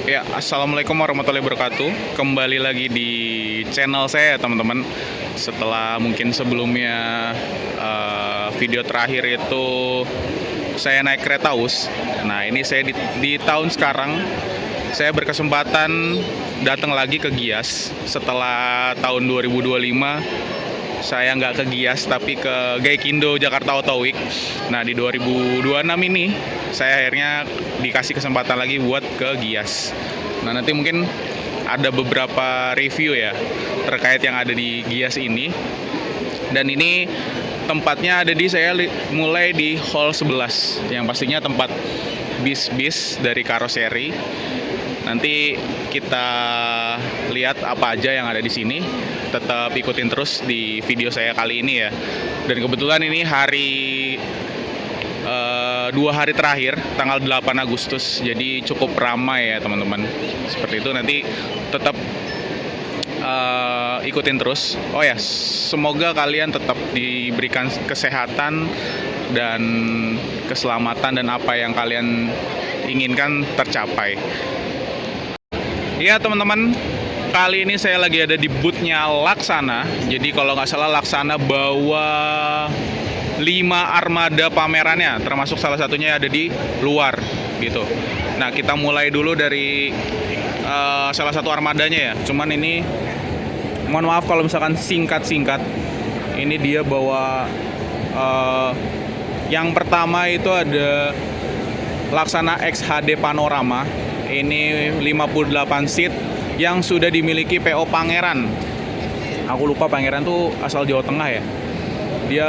Ya, assalamualaikum warahmatullahi wabarakatuh. Kembali lagi di channel saya, teman-teman. Setelah mungkin sebelumnya video terakhir itu saya naik kereta us. Nah, ini saya di tahun sekarang saya berkesempatan datang lagi ke Gias setelah tahun 2025. Saya nggak ke Gias tapi ke Gaikindo Jakarta Auto Week. Nah, di 2026 ini saya akhirnya dikasih kesempatan lagi buat ke Gias. Nah, nanti mungkin ada beberapa review ya terkait yang ada di Gias ini. Dan ini tempatnya ada di mulai di hall 11 yang pastinya tempat bis-bis dari karoseri. Nanti kita lihat apa aja yang ada di sini. Tetap ikutin terus di video saya kali ini ya. Dan kebetulan ini dua hari terakhir, tanggal 8 Agustus. Jadi cukup ramai ya teman-teman. Seperti itu, nanti tetap ikutin terus. Oh ya, semoga kalian tetap diberikan kesehatan dan keselamatan, dan apa yang kalian inginkan tercapai. Ya teman-teman, kali ini saya lagi ada di boothnya Laksana. Jadi kalau nggak salah Laksana bawa 5 armada pamerannya, termasuk salah satunya ada di luar gitu. Nah, kita mulai dulu dari salah satu armadanya ya. Cuman ini mohon maaf kalau misalkan singkat-singkat. Ini dia bawa yang pertama itu ada Laksana X HD Panorama. Ini 58 seat yang sudah dimiliki PO Pangeran. Aku lupa Pangeran tuh asal Jawa Tengah ya. Dia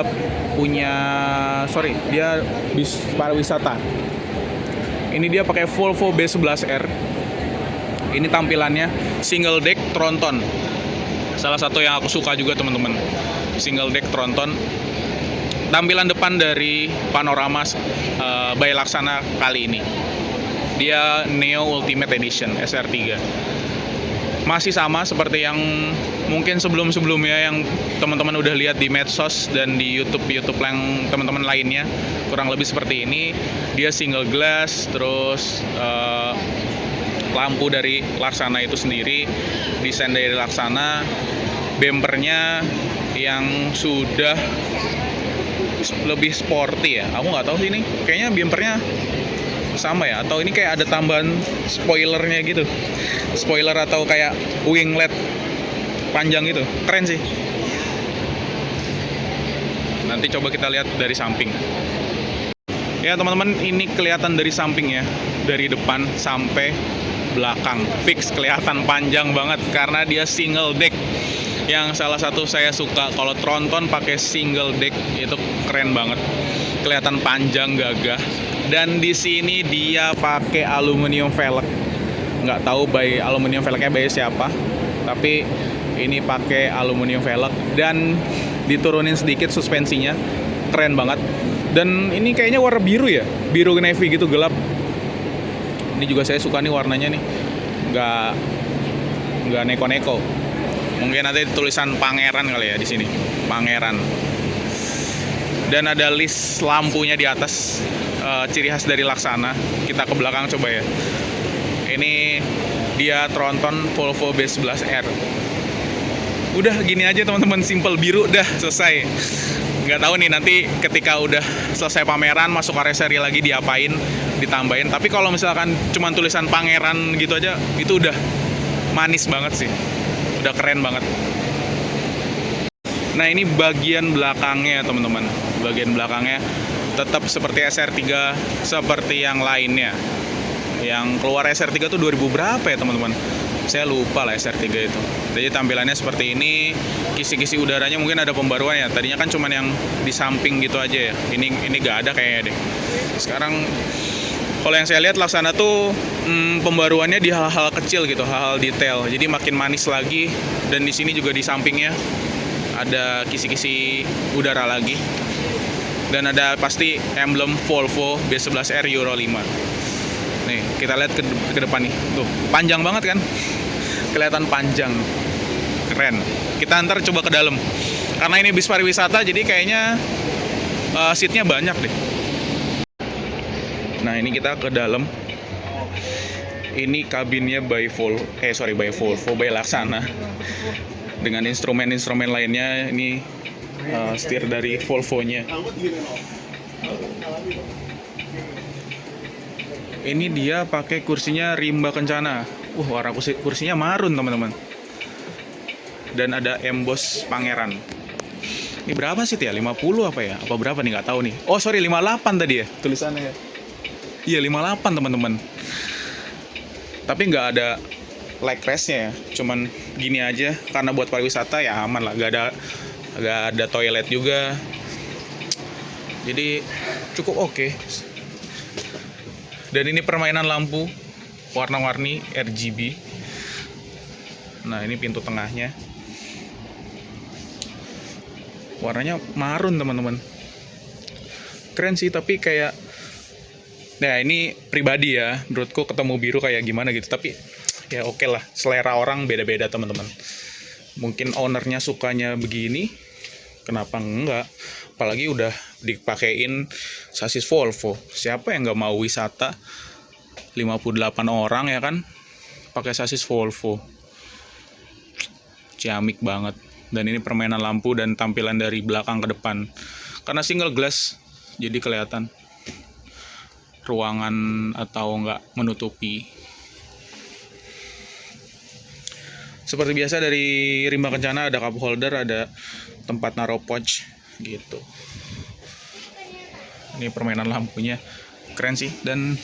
dia bis pariwisata. Ini dia pakai Volvo B11R. Ini tampilannya single deck Tronton. Salah satu yang aku suka juga teman-teman. Single deck Tronton. Tampilan depan dari Panorama by Laksana kali ini. Dia Neo Ultimate Edition SR3. Masih sama seperti yang mungkin sebelum-sebelumnya yang teman-teman udah lihat di medsos dan di YouTube yang teman-teman lainnya. Kurang lebih seperti ini. Dia single glass, terus lampu dari Laksana itu sendiri, desain dari Laksana. Bempernya yang sudah lebih sporty ya. Aku nggak tahu sih ini. Kayaknya bempernya sama ya, atau ini kayak ada tambahan spoilernya gitu, spoiler atau kayak winglet panjang gitu, keren sih. Nanti coba kita lihat dari samping ya teman-teman. Ini kelihatan dari samping ya, dari depan sampai belakang fix kelihatan panjang banget karena dia single deck. Yang salah satu saya suka kalau Tronton pakai single deck itu keren banget, kelihatan panjang gagah. Dan di sini dia pakai aluminium velg. Nggak tahu aluminium velgnya by siapa, tapi ini pakai aluminium velg dan diturunin sedikit suspensinya, keren banget. Dan ini kayaknya warna biru ya, biru navy gitu gelap. Ini juga saya suka nih warnanya nih, nggak neko-neko. Mungkin nanti tulisan Pangeran kali ya di sini, Pangeran. Dan ada list lampunya di atas, ciri khas dari Laksana. Kita ke belakang coba ya. Ini dia Tronton Volvo B11R. Udah gini aja teman-teman, simple biru dah selesai. Nggak tahu nih nanti ketika udah selesai pameran masuk karoseri lagi diapain, ditambahin. Tapi kalau misalkan cuma tulisan Pangeran gitu aja, itu udah manis banget sih, udah keren banget. Nah, ini bagian belakangnya teman-teman. Bagian belakangnya tetap seperti SR3, seperti yang lainnya. Yang keluar SR3 tuh 2000 berapa ya teman-teman? Saya lupa lah SR3 itu. Jadi tampilannya seperti ini. Kisi-kisi udaranya mungkin ada pembaruan ya. Tadinya kan cuman yang di samping gitu aja ya. Ini nggak ada kayaknya deh. Sekarang kalau yang saya lihat Laksana tuh pembaruannya di hal-hal kecil gitu, hal-hal detail. Jadi makin manis lagi. Dan di sini juga di sampingnya ada kisi-kisi udara lagi. Dan ada pasti emblem Volvo B11R Euro 5. Nih, kita lihat ke depan nih. Tuh, panjang banget kan? Kelihatan panjang. Keren. Kita ntar coba ke dalam. Karena ini bis pariwisata, jadi kayaknya seatnya banyak deh. Nah, ini kita ke dalam. Ini kabinnya by Volvo by Laksana. Dengan instrumen-instrumen lainnya, ini setir dari Volvo-nya. Ini dia pakai kursinya Rimba Kencana. Warna kursinya marun, teman-teman. Dan ada emboss Pangeran. Ini berapa sih ya? 50 apa ya? Apa berapa nih? Nggak tahu nih. Oh, sorry, 58 tadi ya tulisannya. Iya, 58, teman-teman. Tapi nggak ada leg rest-nya ya. Cuman gini aja. Karena buat pariwisata ya aman lah. Nggak ada toilet juga. Jadi cukup oke. Dan ini permainan lampu warna-warni RGB. Nah, ini pintu tengahnya. Warnanya marun, teman-teman. Keren sih, tapi kayak, nah ini pribadi ya, menurutku ketemu biru kayak gimana gitu. Tapi ya oke lah, selera orang beda-beda, teman-teman. Mungkin ownernya sukanya begini, kenapa enggak? Apalagi udah dipakein sasis Volvo. Siapa yang nggak mau wisata 58 orang ya kan pakai sasis Volvo? Ciamik banget. Dan ini permainan lampu dan tampilan dari belakang ke depan. Karena single glass, jadi kelihatan ruangan atau nggak menutupi. Seperti biasa dari Rimba Kencana ada cup holder, ada tempat naruh pouch gitu. Ini permainan lampunya keren sih. Dan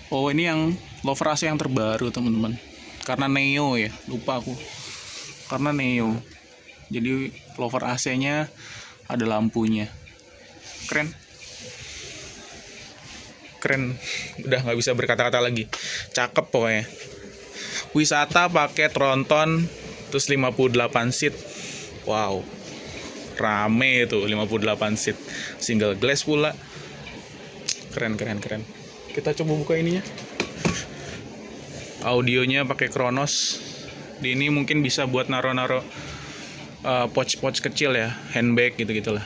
ini yang lover AC yang terbaru, teman-teman. Karena Neo ya, lupa aku. Karena Neo. Jadi lover AC-nya ada lampunya. Keren. Keren. Udah nggak bisa berkata-kata lagi. Cakep pokoknya. Wisata pakai tronton terus 58 seat. Wow. Rame itu 58 seat. Single glass pula. Keren. Kita coba buka ininya. Audionya pakai Kronos. Di ini mungkin bisa buat naro-naro pouch kecil ya, handbag gitu-gitulah.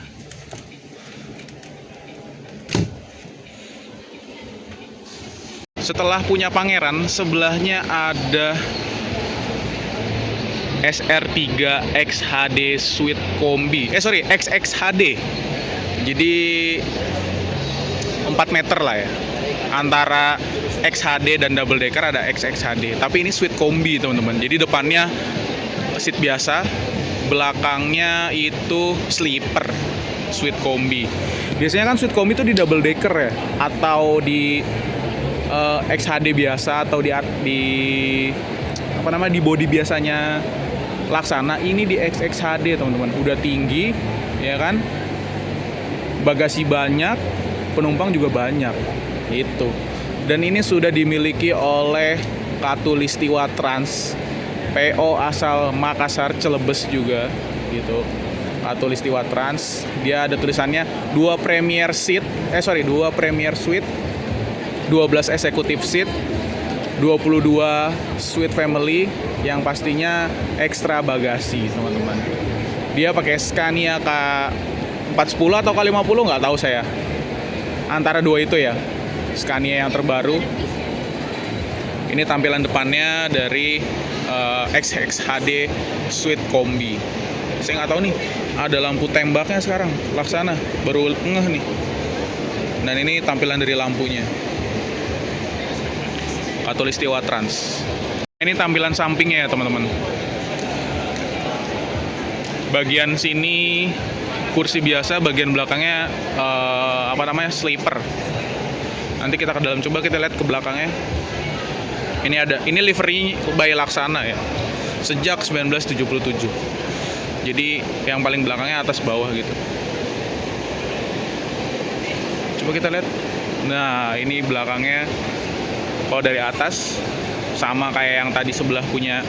Setelah punya Pangeran, sebelahnya ada SR3 XHD Suite Kombi. XXHD. Jadi 4 meter lah ya. Antara XHD dan double decker ada XXHD. Tapi ini Suite Kombi, teman-teman. Jadi depannya seat biasa, belakangnya itu sleeper. Suite Kombi. Biasanya kan Suite Kombi itu di double decker ya, atau di XHD biasa, atau di body biasanya Laksana. Ini di XXHD, teman-teman. Udah tinggi, ya kan? Bagasi banyak, penumpang juga banyak. Itu. Dan ini sudah dimiliki oleh Khatulistiwa Trans, PO asal Makassar Celebes juga gitu. Khatulistiwa Trans, dia ada tulisannya 2 Premier Suite, 12 Executive Seat, 22 Suite Family, yang pastinya ekstra bagasi, teman-teman. Dia pakai Scania K410 atau K50, nggak tahu saya. Antara dua itu ya. Scania yang terbaru. Ini tampilan depannya dari XXHD Suite Kombi. Saya nggak tahu nih, ada lampu tembaknya sekarang. Laksana baru ngeh nih. Dan ini tampilan dari lampunya. Khatulistiwa Trans. Ini tampilan sampingnya ya, teman-teman. Bagian sini kursi biasa, bagian belakangnya sleeper. Nanti kita ke dalam, coba kita lihat ke belakangnya. Ini livery by Laksana ya. Sejak 1977. Jadi yang paling belakangnya atas bawah gitu. Coba kita lihat. Nah, ini belakangnya kalau dari atas sama kayak yang tadi sebelah punya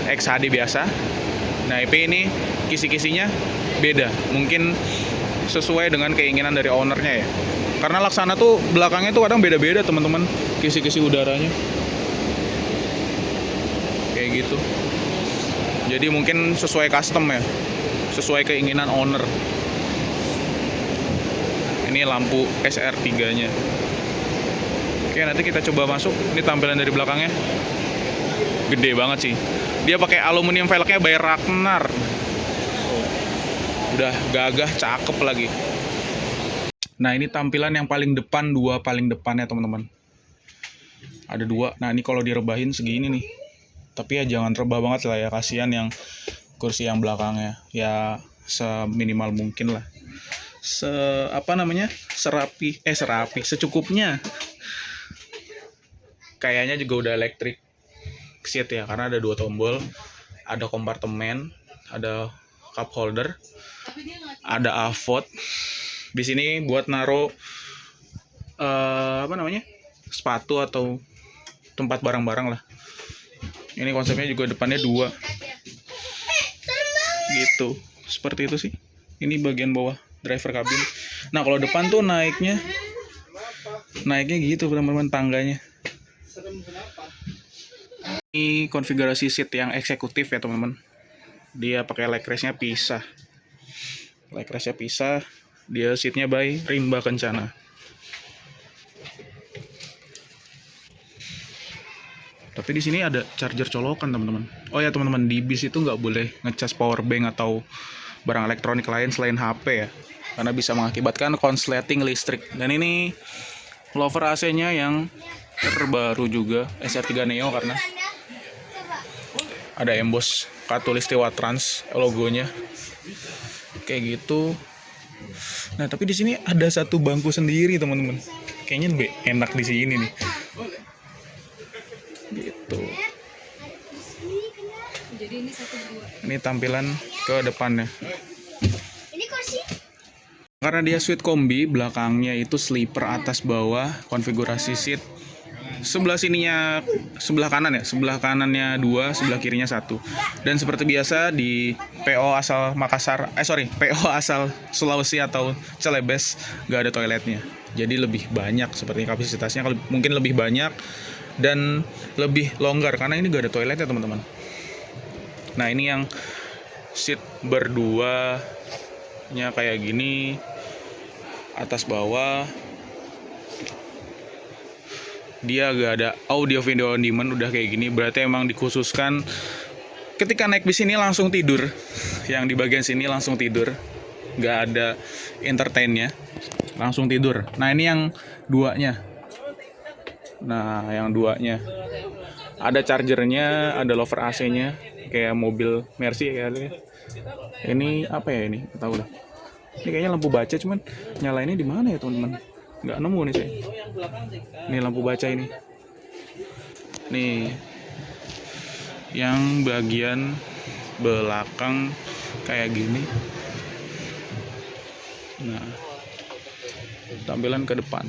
XHD biasa. Nah, IP ini kisi-kisinya beda. Mungkin sesuai dengan keinginan dari ownernya ya. Karena Laksana tuh belakangnya tuh kadang beda-beda, teman-teman, kisi-kisi udaranya. Kayak gitu. Jadi mungkin sesuai custom ya. Sesuai keinginan owner. Ini lampu SR3-nya. Oke, nanti kita coba masuk. Ini tampilan dari belakangnya. Gede banget sih. Dia pakai aluminium velgnya by Ragnar. Udah gagah, cakep lagi. Nah, ini tampilan yang paling depan, dua paling depannya teman-teman. Ada dua. Nah, ini kalau direbahin segini nih. Tapi ya jangan rebah banget lah ya, kasihan yang kursi yang belakangnya. Ya seminimal mungkin lah. Serapi, secukupnya. Kayaknya juga udah electric seat ya, karena ada 2 tombol, ada kompartemen, ada cup holder, ada avot. Di sini buat naruh sepatu atau tempat barang-barang lah. Ini konsepnya juga depannya 2 gitu, seperti itu sih. Ini bagian bawah driver cabin. Nah, kalau depan tuh naiknya gitu teman-teman, tangganya. Ini konfigurasi seat yang eksekutif ya teman-teman. Dia pakai leg rest-nya pisah. Dia seatnya by Rimba Kencana. Tapi di sini ada charger colokan teman-teman. Oh ya teman-teman, di bis itu nggak boleh ngecas power bank atau barang elektronik lain selain HP ya, karena bisa mengakibatkan konsleting listrik. Dan ini lover AC-nya yang terbaru juga, SR3 Neo, karena ada emboss Khatulistiwa Trans logonya kayak gitu. Nah, tapi di sini ada satu bangku sendiri teman-teman. Kayaknya lebih enak di sini nih. Gitu. Jadi ini Ini tampilan ke depannya. Karena dia suite kombi, belakangnya itu sleeper atas bawah, konfigurasi seat. Sebelah kanannya 2, sebelah kirinya 1. Dan seperti biasa di PO asal PO asal Sulawesi atau Celebes nggak ada toiletnya. Jadi lebih banyak, seperti kapasitasnya mungkin lebih banyak dan lebih longgar karena ini nggak ada toiletnya teman-teman. Nah, ini yang seat berduanya kayak gini, atas bawah. Dia gak ada audio video on demand, udah kayak gini. Berarti emang dikhususkan ketika naik bis ini langsung tidur. Yang di bagian sini langsung tidur, gak ada entertainnya, langsung tidur. Nah, ini yang duanya. Ada chargernya, ada lover AC-nya, kayak mobil Mercy kayaknya. Ini apa ya ini? Nggak tahu lah. Ini kayaknya lampu baca, cuman nyalainnya di mana ya teman-teman? Nggak nemu nih saya. Ini lampu baca ini. Nih, yang bagian belakang kayak gini. Nah, tampilan ke depan.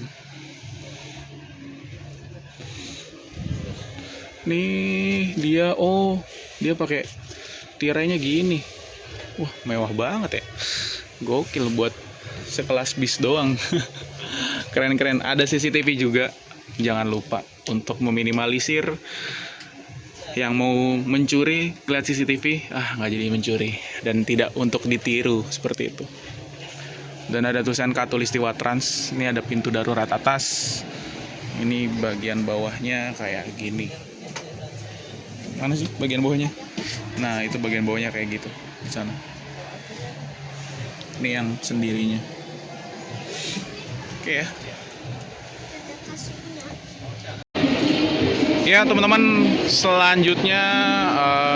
Nih dia, dia pakai tirainya gini. Wah, mewah banget ya. Gokil buat sekelas bis doang. Keren-keren. Ada CCTV juga. Jangan lupa untuk meminimalisir yang mau mencuri lihat CCTV, nggak jadi mencuri, dan tidak untuk ditiru seperti itu. Dan ada tulisan Khatulistiwa Trans. Ini ada pintu darurat atas. Ini bagian bawahnya kayak gini. Mana sih bagian bawahnya? Nah, itu bagian bawahnya kayak gitu di sana. Ini yang sendirinya. Oke ya. Ya teman-teman, selanjutnya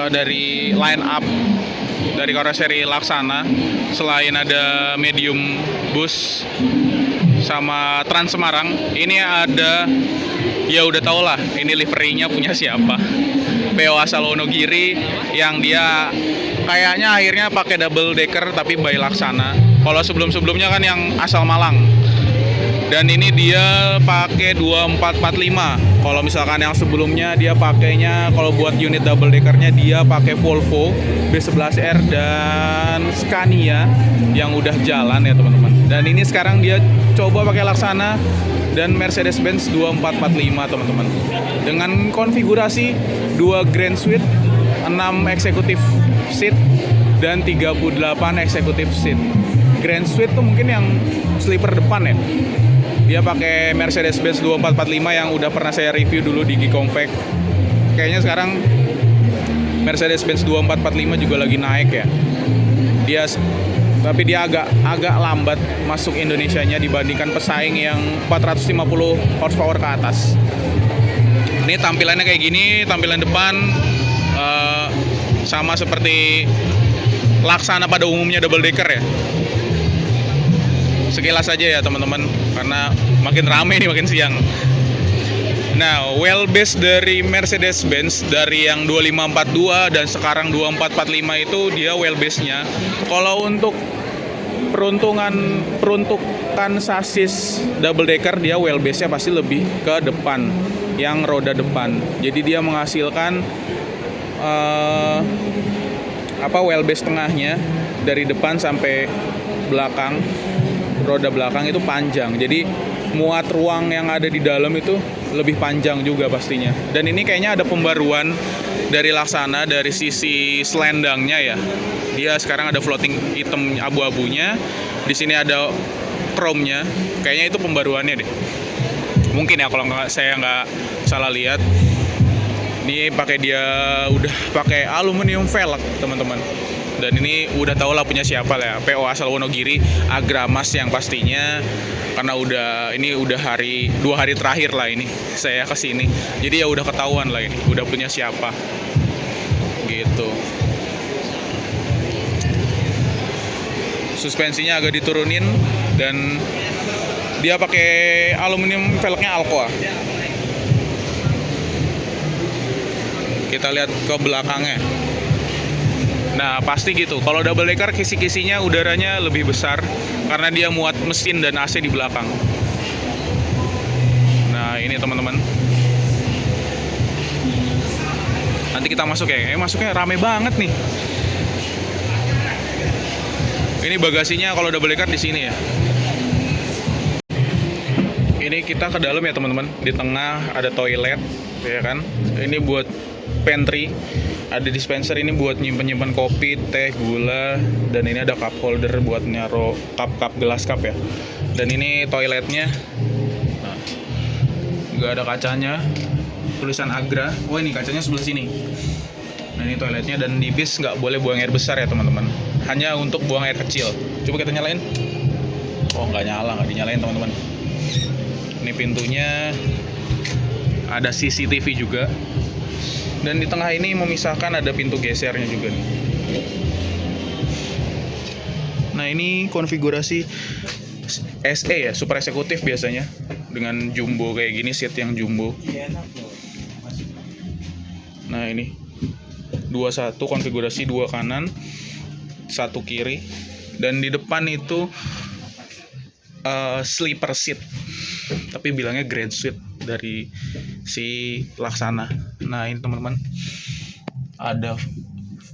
dari line up dari karoseri Laksana, selain ada medium bus sama Trans Semarang, ini ada, ya udah tau lah ini liverinya punya siapa, PO asal Wonogiri, yang dia kayaknya akhirnya pakai double decker tapi by Laksana. Kalau sebelum-sebelumnya kan yang asal Malang. Dan ini dia pakai 2445. Kalau misalkan yang sebelumnya dia pakainya, kalau buat unit double deckernya dia pakai Volvo B11R dan Scania yang udah jalan ya teman-teman. Dan ini sekarang dia coba pakai Laksana dan Mercedes-Benz 2445 teman-teman. Dengan konfigurasi 2 Grand Suite, 6 executive seat dan 38 executive seat. Grand Suite tuh mungkin yang sleeper depan ya. Dia pakai Mercedes-Benz 2445 yang udah pernah saya review dulu di Gicompact. Kayaknya sekarang Mercedes-Benz 2445 juga lagi naik ya. Tapi dia agak lambat masuk Indonesianya dibandingkan pesaing yang 450 horsepower ke atas. Ini tampilannya kayak gini, tampilan depan sama seperti Laksana pada umumnya double decker ya. Sekilas aja ya teman-teman, karena makin rame nih makin siang. Nah, wheelbase dari Mercedes-Benz dari yang 2542 dan sekarang 2445 itu dia wheelbase-nya. Kalau untuk peruntukan sasis double decker, dia wheelbase-nya pasti lebih ke depan, yang roda depan. Jadi dia menghasilkan wheelbase tengahnya dari depan sampai belakang, roda belakang itu panjang. Jadi muat ruang yang ada di dalam itu lebih panjang juga pastinya. Dan ini kayaknya ada pembaruan dari Laksana dari sisi selendangnya ya. Dia sekarang ada floating hitam abu-abunya. Di sini ada chrome-nya. Kayaknya itu pembaruannya deh. Mungkin ya kalau saya nggak salah lihat. Ini udah pakai aluminium velg teman-teman. Dan ini udah tau lah punya siapa lah ya, PO asal Wonogiri, Agramas yang pastinya, karena ini udah 2 hari terakhir lah ini saya kesini, jadi ya udah ketahuan lah ini udah punya siapa gitu. Suspensinya agak diturunin dan dia pakai aluminium velgnya Alcoa. Kita lihat ke belakangnya. Nah pasti gitu, kalau double decker kisi-kisinya udaranya lebih besar karena dia muat mesin dan AC di belakang. Nah ini teman-teman, nanti kita masuk ya, masuknya rame banget nih. Ini bagasinya kalau double decker di sini ya. Ini kita ke dalam ya teman-teman, di tengah ada toilet ya kan, ini buat pantry, ada dispenser ini buat nyimpen kopi, teh, gula, dan ini ada cup holder buat nyaro cup gelas cup ya. Dan ini toiletnya, nah, juga ada kacanya, tulisan Agra. Oh ini kacanya sebelah sini. Nah ini toiletnya, dan di bis nggak boleh buang air besar ya teman-teman, hanya untuk buang air kecil. Coba kita nyalain. Oh nggak dinyalain teman-teman. Ini pintunya ada CCTV juga. Dan di tengah ini memisahkan ada pintu gesernya juga nih. Nah ini konfigurasi SE ya, super eksekutif biasanya, dengan jumbo kayak gini, seat yang jumbo. Nah ini 21 konfigurasi, 2 kanan 1 kiri, dan di depan itu sleeper seat, tapi bilangnya grade suite dari si Laksana. Nah ini teman-teman, ada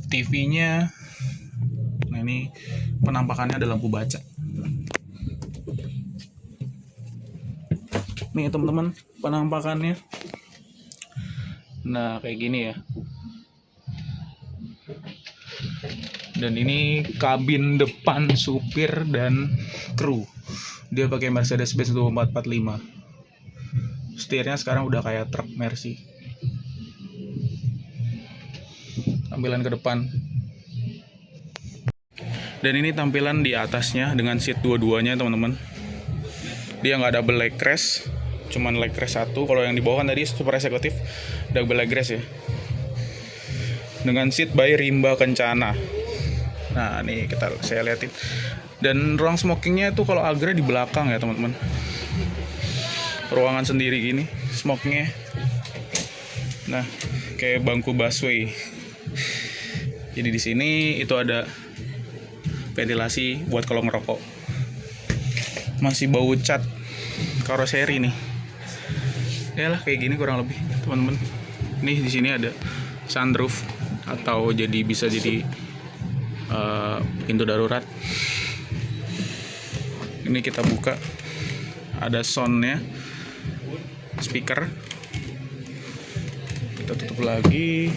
TV-nya. Nah ini penampakannya ada lampu baca. Nih teman-teman penampakannya. Nah kayak gini ya. Dan ini kabin depan supir dan kru. Dia pakai Mercedes-Benz 2445. Setirnya sekarang udah kayak truk Mercy. Tampilan ke depan. Dan ini tampilan di atasnya dengan seat dua-duanya teman-teman. Dia nggak double leg rest, cuman leg rest 1. Kalau yang di bawah kan tadi super eksekutif double leg rest ya. Dengan seat by Rimba Kencana. Nah ini saya liatin. Dan ruang smokingnya itu kalau Agra di belakang ya teman-teman. Ruangan sendiri gini smokingnya. Nah kayak bangku busway. Jadi di sini itu ada ventilasi buat kalau ngerokok. Masih bau cat karoseri nih. Ya lah kayak gini kurang lebih teman-teman. Nih di sini ada sunroof atau bisa jadi pintu darurat. Ini kita buka, ada soundnya, speaker. Kita tutup lagi.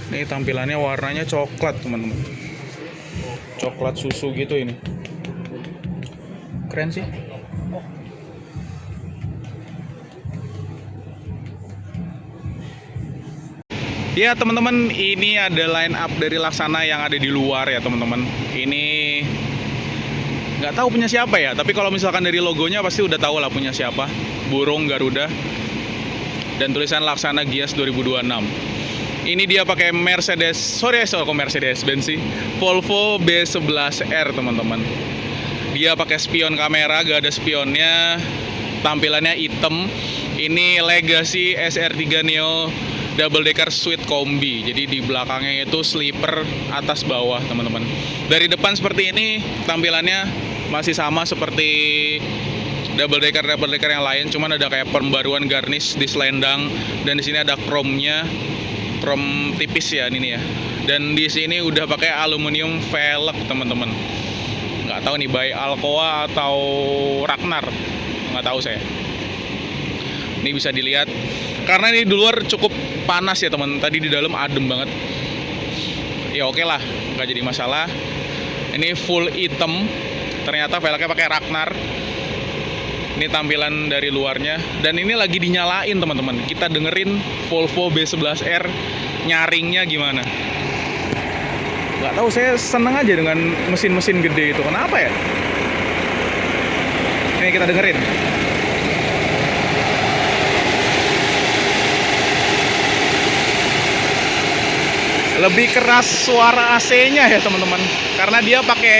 Ini tampilannya warnanya coklat teman-teman, coklat susu gitu ini. Keren sih. Ya teman-teman, ini ada line up dari Laksana yang ada di luar ya teman-teman. Ini nggak tahu punya siapa ya, tapi kalau misalkan dari logonya pasti udah tahu lah punya siapa. Burung Garuda dan tulisan Laksana Gias 2026. Ini dia pakai Mercedes, kok Mercedes Benz sih, Volvo B11R teman-teman. Dia pakai spion kamera, gak ada spionnya. Tampilannya hitam. Ini Legacy SR3 Neo double decker suite kombi. Jadi di belakangnya itu sleeper atas bawah teman-teman. Dari depan seperti ini, tampilannya masih sama seperti double decker yang lain, cuman ada kayak pembaruan garnish di selendang, dan di sini ada chrome-nya, chrome tipis ya ini ya. Dan di sini udah pakai aluminium velg teman-teman. Nggak tahu nih by Alcoa atau Ragnar, nggak tahu saya. Ini bisa dilihat karena ini di luar cukup panas ya teman. Tadi di dalam adem banget. Ya oke lah, nggak jadi masalah. Ini full hitam. Ternyata velgnya pakai Ragnar. Ini tampilan dari luarnya. Dan ini lagi dinyalain teman-teman. Kita dengerin Volvo B11R nyaringnya gimana. Nggak tahu, saya seneng aja dengan mesin-mesin gede itu. Kenapa ya? Ini kita dengerin. Lebih keras suara AC-nya ya teman-teman, karena dia pakai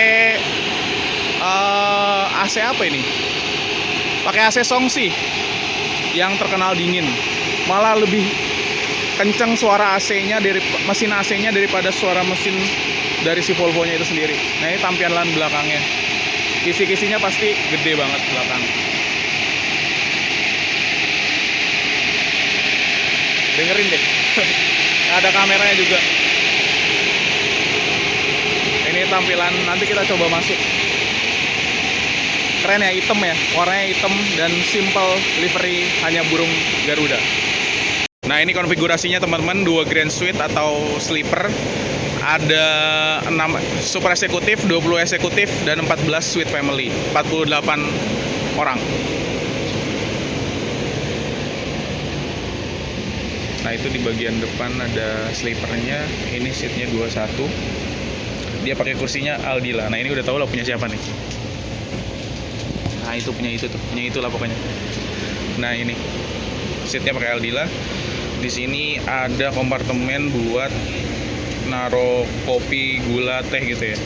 AC apa ini? Pakai AC Songsi yang terkenal dingin. Malah lebih kenceng suara AC-nya dari mesin AC-nya daripada suara mesin dari si Volvo-nya itu sendiri. Nah ini tampilan belakangnya. Kisi-kisinya pasti gede banget belakang. Dengerin deh. Ada kameranya juga. Ini tampilan, nanti kita coba masuk. Keren ya, hitam ya, warnanya hitam dan simple livery, hanya burung Garuda. Nah ini konfigurasinya teman-teman, 2 Grand Suite atau sleeper. Ada 6 super eksekutif, 20 eksekutif, dan 14 suite family, 48 orang. Nah itu di bagian depan ada sleepernya, ini seatnya 21. Dia pakai kursinya Aldila. Nah ini udah tahu lah punya siapa nih. Nah itu punya itu tuh, punya itulah pokoknya. Nah ini seatnya pakai Aldila. Di sini ada kompartemen buat naro kopi, gula, teh gitu ya.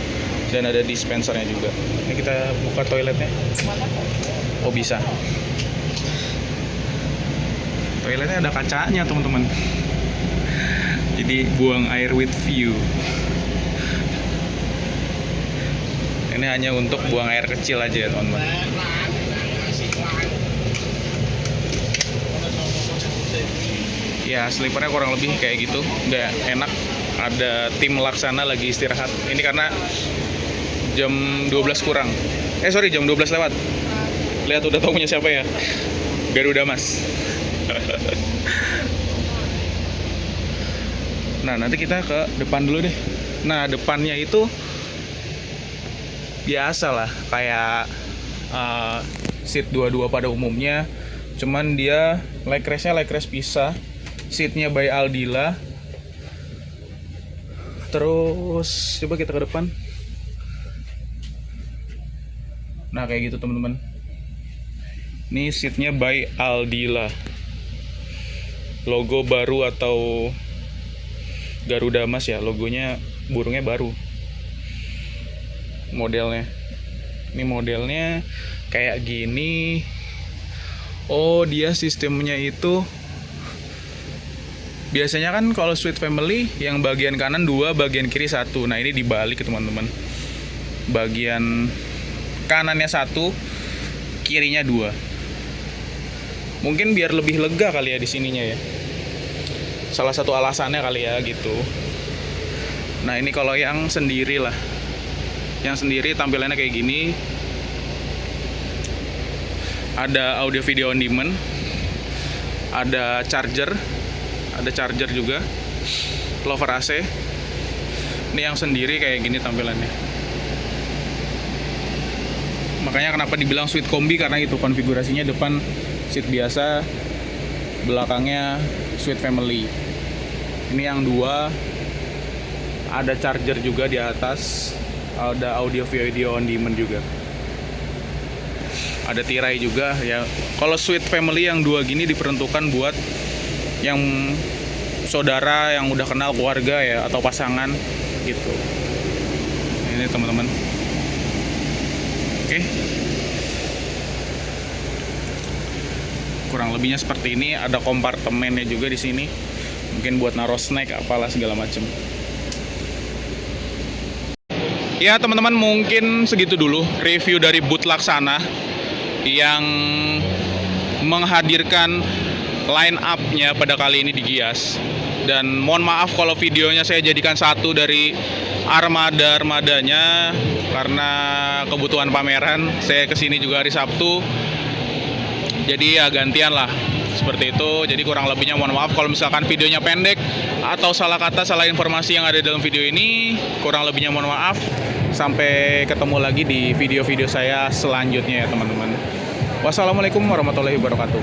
Dan ada dispensernya juga. Ini kita buka toiletnya. Oh bisa. Toiletnya ada kacanya teman-teman. Jadi buang air with view. Ini hanya untuk buang air kecil aja ya teman-teman. Ya sleepernya kurang lebih kayak gitu, nggak enak. Ada tim Laksana lagi istirahat. Ini karena jam 12 kurang. Jam 12 lewat. Lihat udah tau punya siapa ya. Garuda Mas. Nah nanti kita ke depan dulu deh. Nah depannya itu biasa lah, kayak seat 22 pada umumnya, cuman dia leg rest pisah, seatnya by Aldila. Terus coba kita ke depan. Nah kayak gitu teman-teman, ini seatnya by Aldila, logo baru atau Garuda Mas ya, logonya burungnya baru. Modelnya ini modelnya kayak gini. Oh dia sistemnya itu biasanya kan kalau suite family yang bagian kanan 2, bagian kiri 1. Nah ini dibalik teman-teman, bagian kanannya 1, kirinya 2. Mungkin biar lebih lega kali ya di sininya ya, salah satu alasannya kali ya gitu. Nah ini kalau yang sendiri lah, yang sendiri tampilannya kayak gini. Ada audio video on demand, ada charger juga, lover AC. Ini yang sendiri kayak gini tampilannya. Makanya kenapa dibilang suite kombi, karena itu konfigurasinya depan seat biasa, belakangnya suite family. Ini yang dua, ada charger juga di atas, ada audio video on demand juga, ada tirai juga ya. Kalau suite family yang dua gini diperuntukkan buat yang saudara yang udah kenal keluarga ya, atau pasangan gitu. Ini teman-teman. Oke. Kurang lebihnya seperti ini. Ada kompartemennya juga di sini. Mungkin buat naruh snack apalah segala macem. Ya teman-teman, mungkin segitu dulu review dari Boot Laksana yang menghadirkan line up-nya pada kali ini di Gias. Dan mohon maaf kalau videonya saya jadikan satu dari armada-armadanya, karena kebutuhan pameran. Saya kesini juga hari Sabtu, jadi ya gantian lah seperti itu. Jadi kurang lebihnya mohon maaf kalau misalkan videonya pendek atau salah kata, salah informasi yang ada dalam video ini. Kurang lebihnya mohon maaf. Sampai ketemu lagi di video-video saya selanjutnya ya teman-teman. Wassalamualaikum warahmatullahi wabarakatuh.